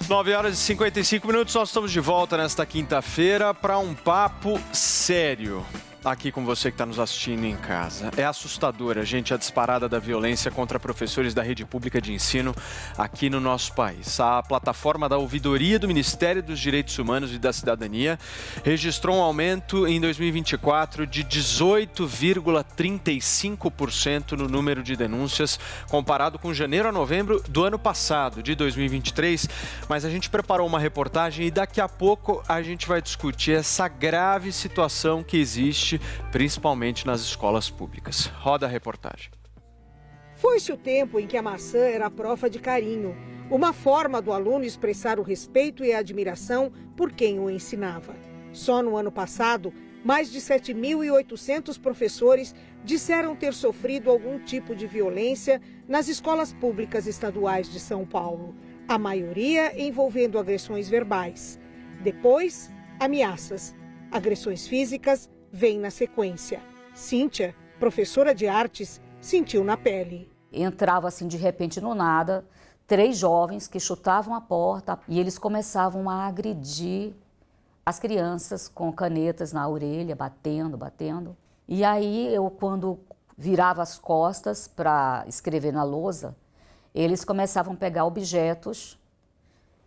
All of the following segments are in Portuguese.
9h55, nós estamos de volta nesta quinta-feira para um papo sério. Aqui com você que está nos assistindo em casa. É assustadora, gente, a disparada da violência contra professores da rede pública de ensino aqui no nosso país. A plataforma da Ouvidoria do Ministério dos Direitos Humanos e da Cidadania registrou um aumento em 2024 de 18,35% no número de denúncias, comparado com janeiro a novembro do ano passado, de 2023. Mas a gente preparou uma reportagem e daqui a pouco a gente vai discutir essa grave situação que existe principalmente nas escolas públicas. Roda a reportagem. Foi-se o tempo em que a maçã era a prova de carinho, uma forma do aluno expressar o respeito e a admiração por quem o ensinava. Só no ano passado, mais de 7.800 professores disseram ter sofrido algum tipo de violência nas escolas públicas estaduais de São Paulo, a maioria envolvendo agressões verbais. Depois, ameaças, agressões físicas vem na sequência. Cíntia, professora de artes, sentiu na pele. Entrava assim de repente no nada, 3 jovens que chutavam a porta e eles começavam a agredir as crianças com canetas na orelha, batendo. E aí eu, quando virava as costas para escrever na lousa, eles começavam a pegar objetos,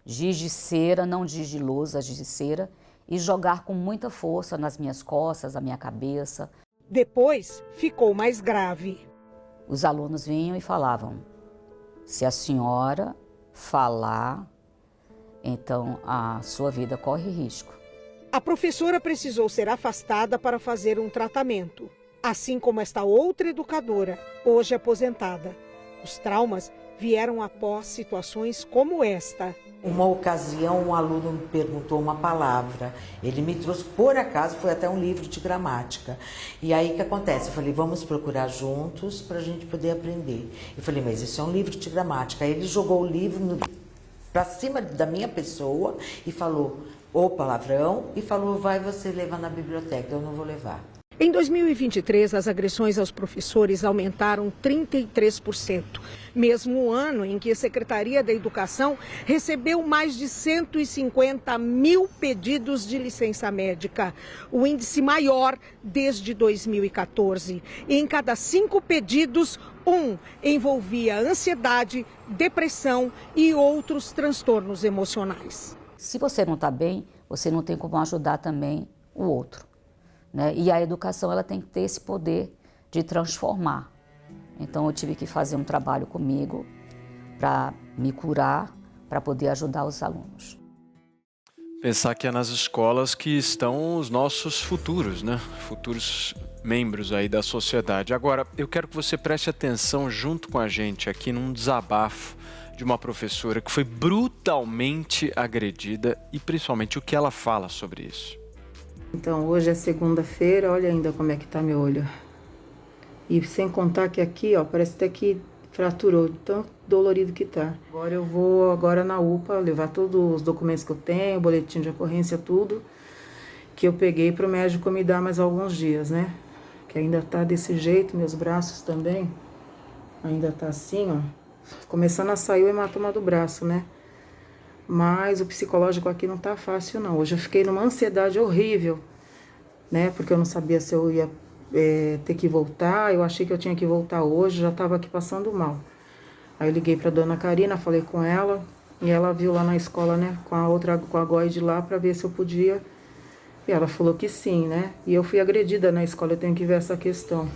giz de cera, não giz de lousa, giz de cera, e jogar com muita força nas minhas costas, na minha cabeça. Depois, ficou mais grave. Os alunos vinham e falavam, se a senhora falar, então a sua vida corre risco. A professora precisou ser afastada para fazer um tratamento, assim como esta outra educadora, hoje aposentada. Os traumas vieram após situações como esta. Uma ocasião, um aluno me perguntou uma palavra. Ele me trouxe, por acaso, foi até um livro de gramática. E aí o que acontece? Eu falei, vamos procurar juntos para a gente poder aprender. Eu falei, mas isso é um livro de gramática. Aí ele jogou o livro para cima da minha pessoa e falou o palavrão e falou, vai você levar na biblioteca, eu não vou levar. Em 2023, as agressões aos professores aumentaram 33%, mesmo o ano em que a Secretaria da Educação recebeu mais de 150 mil pedidos de licença médica, o índice maior desde 2014. E em cada 5 pedidos, 1 envolvia ansiedade, depressão e outros transtornos emocionais. Se você não está bem, você não tem como ajudar também o outro. Né? E a educação ela tem que ter esse poder de transformar. Então eu tive que fazer um trabalho comigo para me curar, para poder ajudar os alunos. Pensar que é nas escolas que estão os nossos futuros, né? Futuros membros aí da sociedade. Agora, eu quero que você preste atenção junto com a gente aqui num desabafo de uma professora que foi brutalmente agredida e principalmente o que ela fala sobre isso. Então, hoje é segunda-feira, olha ainda como é que tá meu olho. E sem contar que aqui, ó, parece até que fraturou, tão dolorido que tá. Agora eu vou na UPA levar todos os documentos que eu tenho, boletim de ocorrência, tudo, que eu peguei para o médico me dar mais alguns dias, né? Que ainda tá desse jeito, meus braços também, ainda tá assim, ó, começando a sair o hematoma do braço, né? Mas o psicológico aqui não tá fácil, não. Hoje eu fiquei numa ansiedade horrível, né? Porque eu não sabia se eu ia ter que voltar. Eu achei que eu tinha que voltar hoje, já estava aqui passando mal. Aí eu liguei para dona Karina, falei com ela, e ela viu lá na escola, né? Com a GOI de lá, para ver se eu podia. E ela falou que sim, né? E eu fui agredida na escola, eu tenho que ver essa questão.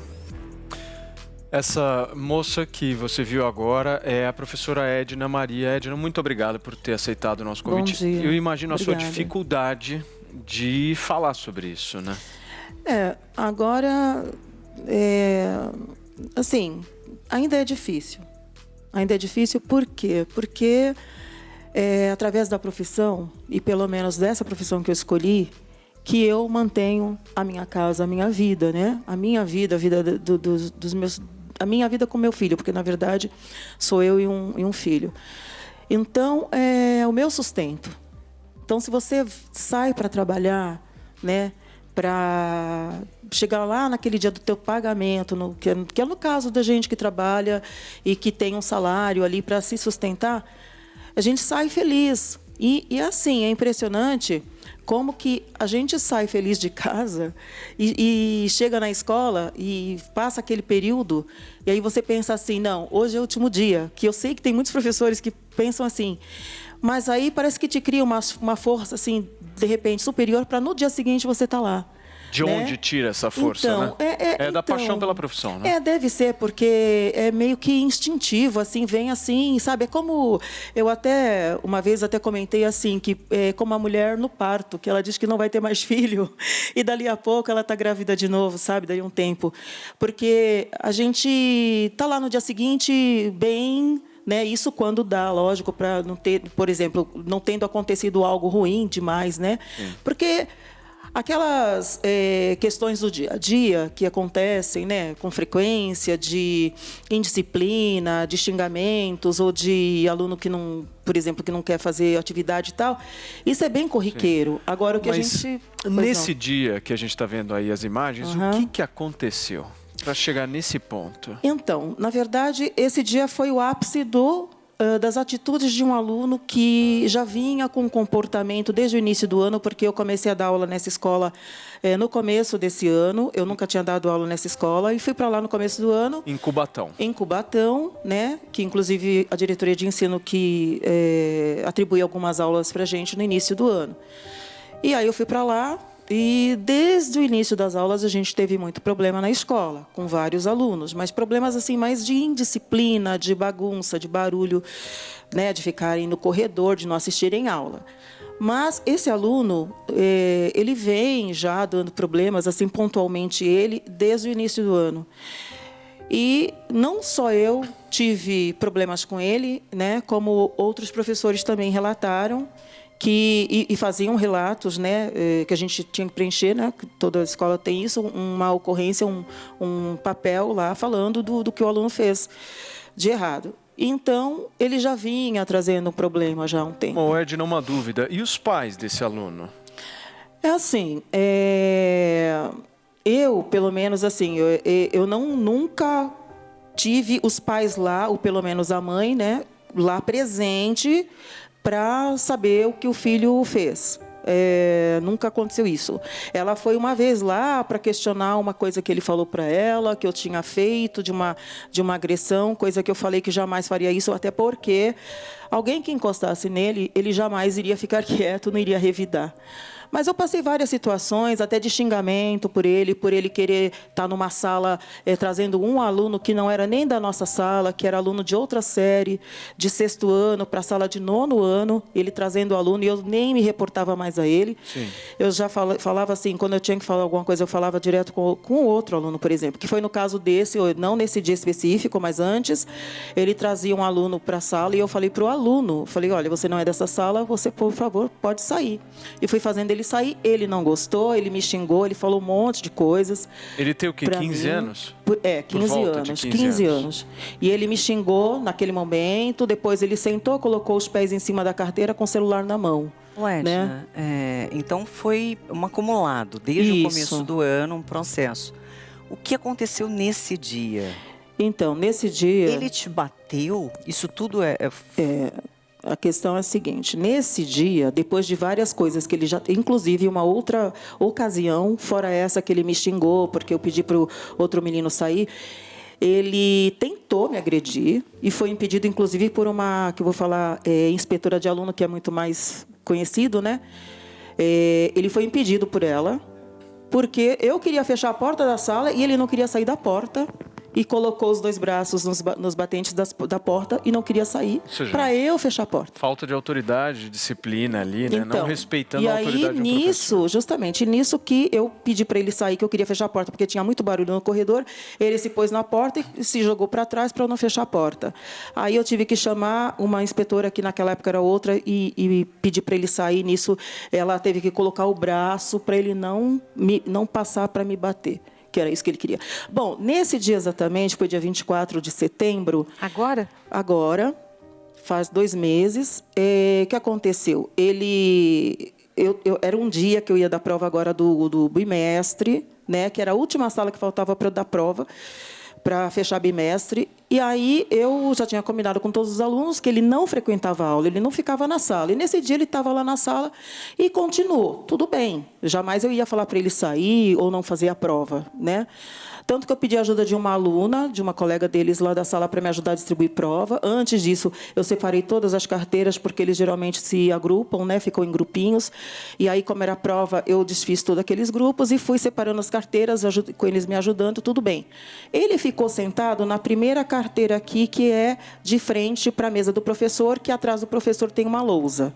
Essa moça que você viu agora é a professora Edna Maria. Edna, muito obrigado por ter aceitado o nosso convite. Bom dia. Eu imagino Obrigada. A sua dificuldade de falar sobre isso, né? Agora, assim, ainda é difícil. Ainda é difícil por quê? Porque através da profissão, e pelo menos dessa profissão que eu escolhi, que eu mantenho a minha casa, a minha vida, né? A minha vida, a vida dos meus... A minha vida com meu filho, porque, na verdade, sou eu e um filho. Então, é o meu sustento. Então, se você sai para trabalhar, né, para chegar lá naquele dia do teu pagamento, que é no caso da gente que trabalha e que tem um salário ali para se sustentar, a gente sai feliz, E assim, é impressionante como que a gente sai feliz de casa e chega na escola e passa aquele período, e aí você pensa assim, não, hoje é o último dia, que eu sei que tem muitos professores que pensam assim, mas aí parece que te cria uma força, assim, de repente, superior, para no dia seguinte você estar lá. De onde tira essa força, então, né? É da paixão pela profissão, né? Deve ser, porque é meio que instintivo, assim, vem assim, sabe? É como, eu até, uma vez até comentei assim, que é como a mulher no parto, que ela diz que não vai ter mais filho, e dali a pouco ela está grávida de novo, sabe? Daí um tempo. Porque a gente está lá no dia seguinte bem... Né? Isso quando dá, lógico, para não ter, por exemplo, não tendo acontecido algo ruim demais, né? Porque aquelas questões do dia a dia que acontecem, né, com frequência, de indisciplina, de xingamentos, ou de aluno que não, por exemplo, que não quer fazer atividade e tal, isso é bem corriqueiro. Agora, o que Mas a gente... nesse dia que a gente está vendo aí as imagens, o que aconteceu para chegar nesse ponto? Então, na verdade, esse dia foi o ápice das atitudes de um aluno que já vinha com um comportamento desde o início do ano, porque eu comecei a dar aula nessa escola no começo desse ano. Eu nunca tinha dado aula nessa escola e fui para lá no começo do ano. Em Cubatão. Em Cubatão, né? Que inclusive a diretoria de ensino que atribuiu algumas aulas para a gente no início do ano. E aí eu fui para lá. E desde o início das aulas a gente teve muito problema na escola, com vários alunos, mas problemas assim mais de indisciplina, de bagunça, de barulho, né, de ficarem no corredor, de não assistirem aula. Mas esse aluno, ele vem já dando problemas, assim, pontualmente ele, desde o início do ano. E não só eu tive problemas com ele, né, como outros professores também relataram, e faziam relatos, né, que a gente tinha que preencher, né, toda escola tem isso, uma ocorrência, um papel lá falando do que o aluno fez de errado. Então, ele já vinha trazendo um problema já há um tempo. Bom, Edna, uma dúvida. E os pais desse aluno? É assim, eu, pelo menos, assim, eu nunca tive os pais lá, ou pelo menos a mãe, né, lá presente, para saber o que o filho fez. Nunca aconteceu isso. Ela foi uma vez lá para questionar uma coisa que ele falou para ela, que eu tinha feito de uma agressão, coisa que eu falei que jamais faria isso, até porque alguém que encostasse nele, ele jamais iria ficar quieto, não iria revidar. Mas eu passei várias situações, até de xingamento por ele querer estar numa sala trazendo um aluno que não era nem da nossa sala, que era aluno de outra série, de 6º ano para a sala de 9º ano, ele trazendo o aluno, e eu nem me reportava mais a ele. Sim. Eu já falava assim, quando eu tinha que falar alguma coisa, eu falava direto com outro aluno, por exemplo, que foi no caso desse, não nesse dia específico, mas antes, ele trazia um aluno para a sala e eu falei para o aluno, falei, olha, você não é dessa sala, você, por favor, pode sair. E fui fazendo ele sair, ele não gostou, ele me xingou, ele falou um monte de coisas. Ele tem o quê, 15 anos? 15 anos. 15 anos. E ele me xingou naquele momento, depois ele sentou, colocou os pés em cima da carteira com o celular na mão. Edna, né? Então foi um acumulado, desde o começo do ano, um processo. O que aconteceu nesse dia? Então, nesse dia... Ele te bateu? Isso tudo A questão é a seguinte, nesse dia, depois de várias coisas que ele já... Inclusive, uma outra ocasião, fora essa que ele me xingou, porque eu pedi para o outro menino sair, ele tentou me agredir e foi impedido, inclusive, por uma, que eu vou falar, inspetora de aluno, que é muito mais conhecido, né? Ele foi impedido por ela, porque eu queria fechar a porta da sala e ele não queria sair da porta. E colocou os 2 braços nos batentes da porta e não queria sair para eu fechar a porta. Falta de autoridade, disciplina ali, né? Então, não respeitando a autoridade do professor. E aí, nisso, justamente, nisso que eu pedi para ele sair, que eu queria fechar a porta, porque tinha muito barulho no corredor, ele se pôs na porta e se jogou para trás para eu não fechar a porta. Aí eu tive que chamar uma inspetora, que naquela época era outra, e pedir para ele sair. Nisso, ela teve que colocar o braço para ele não passar para me bater. Que era isso que ele queria. Bom, nesse dia exatamente, foi dia 24 de setembro... Agora? Agora, faz 2 meses. O que aconteceu? Era um dia que eu ia dar prova agora do bimestre, né, que era a última sala que faltava para eu dar prova, para fechar bimestre. E aí eu já tinha combinado com todos os alunos que ele não frequentava a aula, ele não ficava na sala. E nesse dia ele estava lá na sala e continuou. Tudo bem, jamais eu ia falar para ele sair ou não fazer a prova, né? Tanto que eu pedi a ajuda de uma aluna, de uma colega deles lá da sala, para me ajudar a distribuir prova. Antes disso, eu separei todas as carteiras, porque eles geralmente se agrupam, né? Ficam em grupinhos. E aí, como era prova, eu desfiz todos aqueles grupos e fui separando as carteiras, com eles me ajudando, tudo bem. Ele ficou sentado na primeira carteira aqui, que é de frente para a mesa do professor, que atrás do professor tem uma lousa.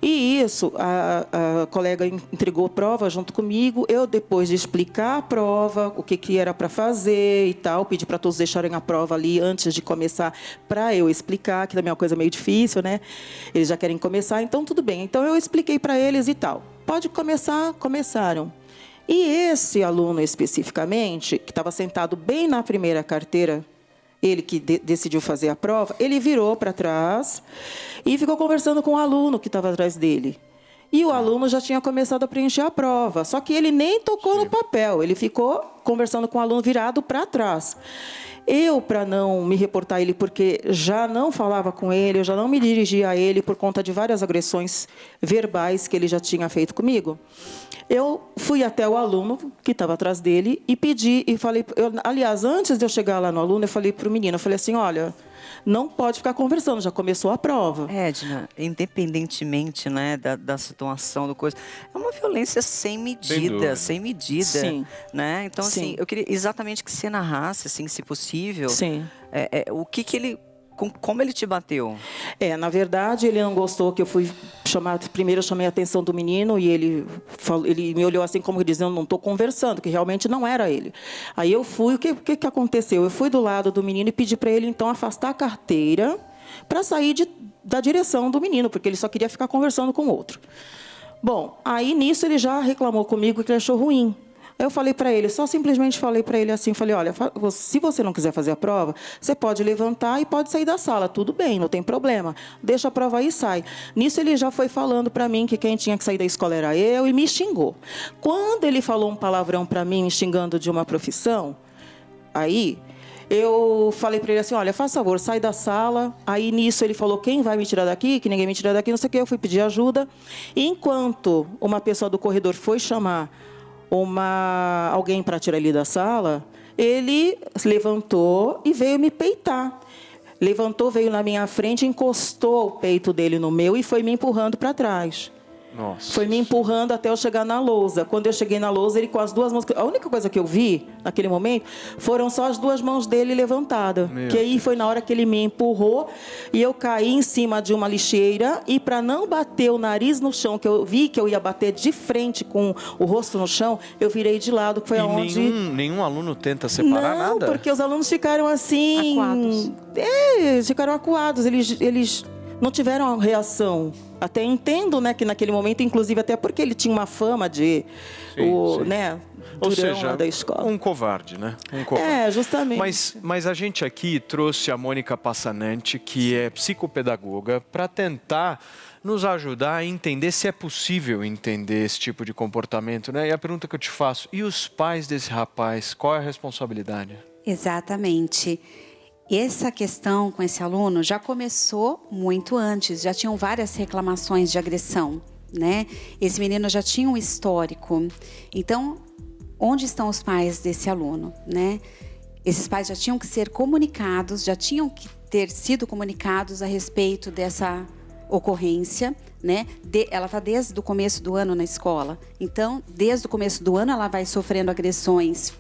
E isso, a colega entregou a prova junto comigo. Eu, depois de explicar a prova, o que era para fazer e tal, pedi para todos deixarem a prova ali antes de começar, para eu explicar, que também é uma coisa meio difícil, né? Eles já querem começar, então tudo bem. Então, eu expliquei para eles e tal. Pode começar, começaram. E esse aluno, especificamente, que estava sentado bem na primeira carteira, ele que decidiu fazer a prova, ele virou para trás e ficou conversando com o aluno que estava atrás dele. E o aluno já tinha começado a preencher a prova, só que ele nem tocou no papel, ele ficou conversando com o aluno virado para trás. Eu, para não me reportar a ele, porque já não falava com ele, eu já não me dirigia a ele por conta de várias agressões verbais que ele já tinha feito comigo, eu fui até o aluno que estava atrás dele e pedi, e falei, aliás, antes de eu chegar lá no aluno, eu falei para o menino, eu falei assim, olha, não pode ficar conversando, já começou a prova. Edna, independentemente, né, da situação, do coisa, é uma violência sem medida, Sim. né? Então, Sim. assim, eu queria exatamente que você narrasse, assim, se possível, Sim. O que ele... Como ele te bateu? Na verdade, ele não gostou que eu fui chamar. Primeiro, eu chamei a atenção do menino e ele me olhou assim, como dizendo, não estou conversando, que realmente não era ele. Aí eu fui, o que aconteceu? Eu fui do lado do menino e pedi para ele, então, afastar a carteira para sair da direção do menino, porque ele só queria ficar conversando com o outro. Bom, aí nisso ele já reclamou comigo que ele achou ruim. Eu falei para ele, só simplesmente falei para ele assim, falei, olha, se você não quiser fazer a prova, você pode levantar e pode sair da sala, tudo bem, não tem problema, deixa a prova aí e sai. Nisso ele já foi falando para mim que quem tinha que sair da escola era eu e me xingou. Quando ele falou um palavrão para mim, me xingando de uma profissão, aí eu falei para ele assim, olha, faz favor, sai da sala. Aí nisso ele falou, quem vai me tirar daqui? Que ninguém me tira daqui, não sei o que, eu fui pedir ajuda. E enquanto uma pessoa do corredor foi chamar alguém para tirar ele da sala, ele levantou e veio me peitar. Levantou, veio na minha frente, encostou o peito dele no meu e foi me empurrando para trás. Nossa. Foi me empurrando até eu chegar na lousa. Quando eu cheguei na lousa, ele com as duas mãos... A única coisa que eu vi, naquele momento, foram só as duas mãos dele levantadas. Que aí foi na hora que ele me empurrou e eu caí em cima de uma lixeira e, para não bater o nariz no chão, que eu vi que eu ia bater de frente com o rosto no chão, eu virei de lado, que foi aonde... Nenhum aluno tenta separar nada? Não, porque os alunos ficaram assim... Acuados. Eles ficaram acuados, eles não tiveram reação. Até entendo, né, que naquele momento, inclusive até porque ele tinha uma fama de, sim. né, ou durão seja, da escola. Um covarde, né? Um covarde. Justamente. Mas a gente aqui trouxe a Mônica Passanante, que é psicopedagoga, para tentar nos ajudar a entender se é possível entender esse tipo de comportamento, né? E a pergunta que eu te faço, e os pais desse rapaz, qual é a responsabilidade? Exatamente. Essa questão com esse aluno já começou muito antes, já tinham várias reclamações de agressão, né? Esse menino já tinha um histórico. Então, onde estão os pais desse aluno, né? Esses pais já tinham que ser comunicados, já tinham que ter sido comunicados a respeito dessa ocorrência, né? Ela está desde o começo do ano na escola. Então, desde o começo do ano, ela vai sofrendo agressões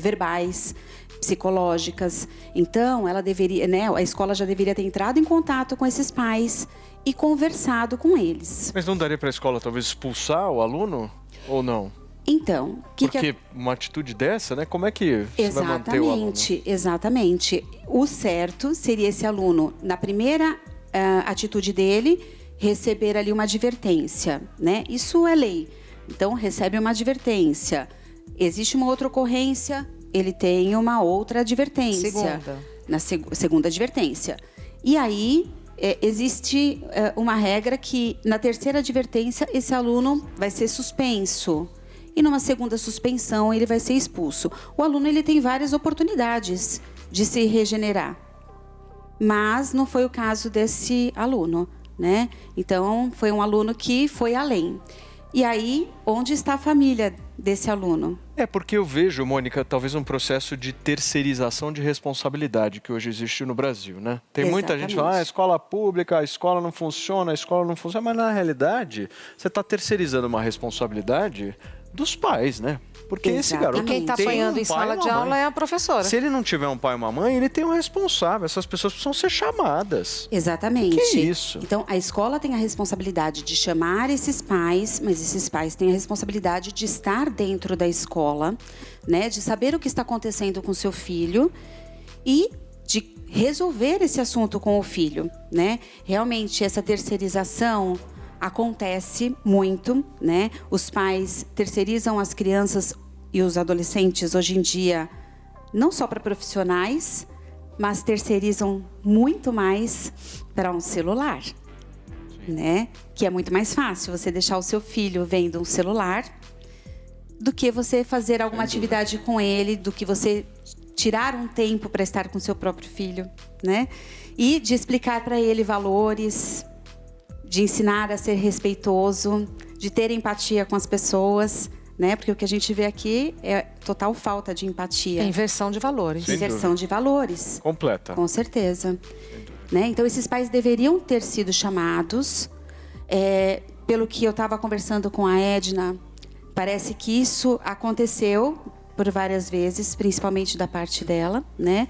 verbais, psicológicas. Então, ela deveria, né, a escola já deveria ter entrado em contato com esses pais e conversado com eles. Mas não daria para a escola talvez expulsar o aluno ou não? Então, porque uma atitude dessa, né? Como é que você vai manter o aluno? Exatamente. O certo seria esse aluno, na primeira atitude dele, receber ali uma advertência, né? Isso é lei. Então, recebe uma advertência. Existe uma outra ocorrência, ele tem uma outra advertência. Na segunda advertência. E aí, existe uma regra que, na terceira advertência, esse aluno vai ser suspenso. E numa segunda suspensão, ele vai ser expulso. O aluno ele tem várias oportunidades de se regenerar. Mas não foi o caso desse aluno, né? Então, foi um aluno que foi além. E aí, onde está a família desse aluno? É porque eu vejo, Mônica, talvez um processo de terceirização de responsabilidade que hoje existe no Brasil, né? Tem muita gente que fala, a escola pública, a escola não funciona, mas na realidade, você está terceirizando uma responsabilidade dos pais, né? Porque esse garoto quem está apanhando em sala de aula é a professora. Se ele não tiver um pai e uma mãe, ele tem um responsável. Essas pessoas precisam ser chamadas. Exatamente. Que isso? Então, a escola tem a responsabilidade de chamar esses pais, mas esses pais têm a responsabilidade de estar dentro da escola, né? De saber o que está acontecendo com seu filho e de resolver esse assunto com o filho, né? Realmente, essa terceirização acontece muito, né? Os pais terceirizam as crianças e os adolescentes hoje em dia, não só para profissionais, mas terceirizam muito mais para um celular, né? Que é muito mais fácil você deixar o seu filho vendo um celular do que você fazer alguma atividade com ele, do que você tirar um tempo para estar com seu próprio filho, né? E de explicar para ele valores, de ensinar a ser respeitoso, de ter empatia com as pessoas, né? Porque o que a gente vê aqui é total falta de empatia. É inversão de valores. Inversão de valores. Completa. Com certeza. Né? Então, esses pais deveriam ter sido chamados. Pelo que eu estava conversando com a Edna, parece que isso aconteceu por várias vezes, principalmente da parte dela, né?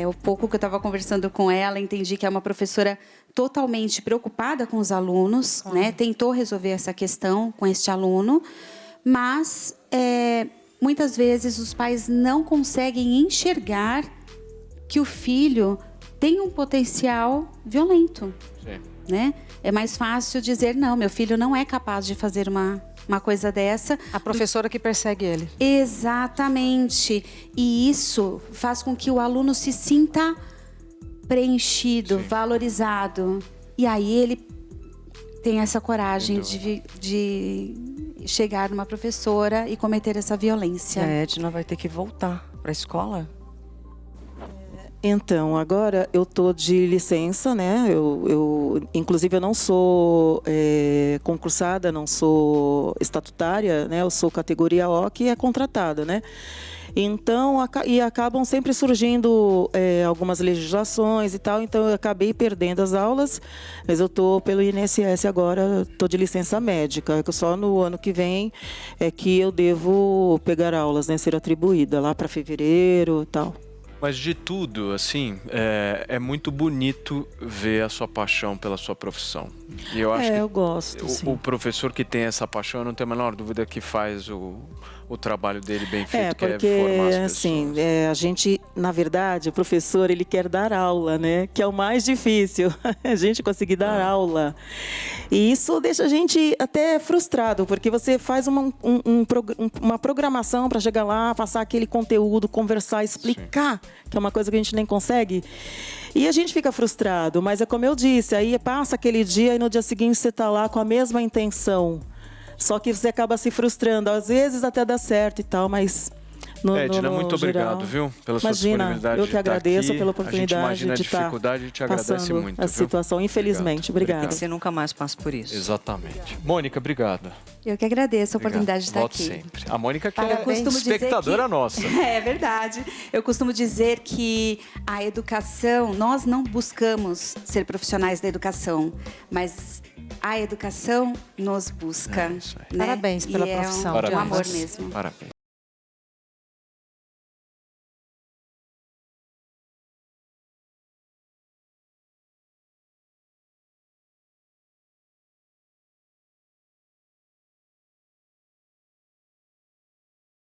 O pouco que eu estava conversando com ela, entendi que é uma professora totalmente preocupada com os alunos, né? Tentou resolver essa questão com este aluno, mas muitas vezes os pais não conseguem enxergar que o filho tem um potencial violento, né? É mais fácil dizer, não, meu filho não é capaz de fazer uma coisa dessa. A professora que persegue ele. Exatamente. E isso faz com que o aluno se sinta preenchido, valorizado. E aí ele tem essa coragem de chegar numa professora e cometer essa violência. A Edna vai ter que voltar para a escola? Então, agora eu tô de licença, né? Inclusive, eu não sou concursada, não sou estatutária, né? Eu sou categoria O, que é contratada, né? Então, acabam sempre surgindo algumas legislações e tal, então eu acabei perdendo as aulas, mas eu estou pelo INSS agora, estou de licença médica, que só no ano que vem é que eu devo pegar aulas, né? Ser atribuída lá para fevereiro e tal. Mas de tudo, assim, é muito bonito ver a sua paixão pela sua profissão. E eu acho que eu gosto, o professor que tem essa paixão, eu não tenho a menor dúvida que faz o trabalho dele bem feito, porque, que é formar as pessoas. Assim, a gente, na verdade, o professor, ele quer dar aula, né? Que é o mais difícil, a gente conseguir dar aula. E isso deixa a gente até frustrado, porque você faz uma programação para chegar lá, passar aquele conteúdo, conversar, explicar, que é uma coisa que a gente nem consegue. E a gente fica frustrado, mas é como eu disse, aí passa aquele dia e no dia seguinte você está lá com a mesma intenção. Só que você acaba se frustrando. Às vezes até dá certo e tal, mas... Edna, muito obrigado, viu? Pela sua disponibilidade. Eu que agradeço pela oportunidade de estar passando a gente agradece muito, a situação, infelizmente. Obrigada. Você nunca mais passa por isso. Exatamente. Mônica, obrigado. Eu que agradeço a oportunidade de estar Volte aqui. sempre. A Mônica que é espectadora nossa. É verdade. Eu costumo dizer que a educação, nós não buscamos ser profissionais da educação, mas a educação nos busca. É isso aí. Né? Parabéns pela profissão. É um amor mesmo. Parabéns.